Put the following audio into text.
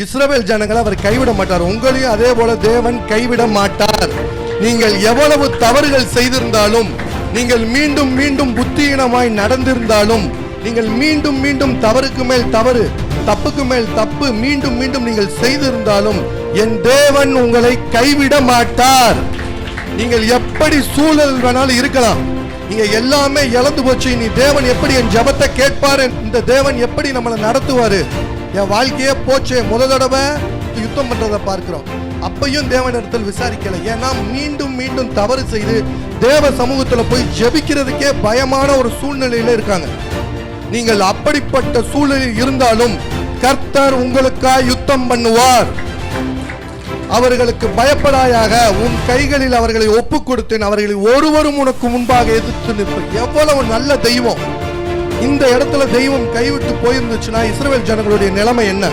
இஸ்ரவேல் ஜனங்களை அவர் கைவிட மாட்டார். உங்களையும் அதே போல தேவன் கைவிட மாட்டார். நீங்கள் எவ்வளவு தவறுகள் செய்திருந்தாலும், நீங்கள் மீண்டும் மீண்டும் புத்தியீனமாய் நடந்திருந்தாலும், நீங்கள் மீண்டும் மீண்டும் தவறுக்கு மேல் தவறு, தப்புக்கு மேல் தப்பு மீண்டும் மீண்டும் நீங்கள் செய்திருந்தாலும், என் தேவன் உங்களை கைவிட மாட்டார். நீங்கள் எப்படி சூழல் வேணாலும் இருக்கலாம், நீங்க எல்லாமே இழந்து போச்சு, நீ தேவன் எப்படி என் ஜெபத்தை கேட்பாரு, இந்த தேவன் எப்படி நம்மளை நடத்துவாரு, என் வாழ்க்கையே போச்சு, முதல் தடவை யுத்தம் பண்றதை பார்க்கிறோம். அப்பையும் தேவனிடத்தில் விசாரிக்கல. ஏன்னா மீண்டும் மீண்டும் தவறு செய்து தேவ சமூகத்துல போய் ஜெபிக்கிறதுக்கே பயமான ஒரு சூழ்நிலையில இருக்காங்க. நீங்கள் அப்படிப்பட்ட சூழ்நிலையில் இருந்தாலும் கர்த்தர் உங்களுக்காக யுத்தம் பண்ணுவார். அவர்களுக்கு பயப்படாயாக, உன் கைகளில் அவர்களை ஒப்பு கொடுத்தேன், அவர்களில் ஒருவரும் உனக்கு முன்பாக எதிர்த்து நிற்பேன். எவ்வளவு நல்ல தெய்வம்! இந்த இடத்துல தெய்வம் கைவிட்டு போயிருந்துச்சுன்னா இஸ்ரவேல் ஜனங்களுடைய நிலைமை என்ன?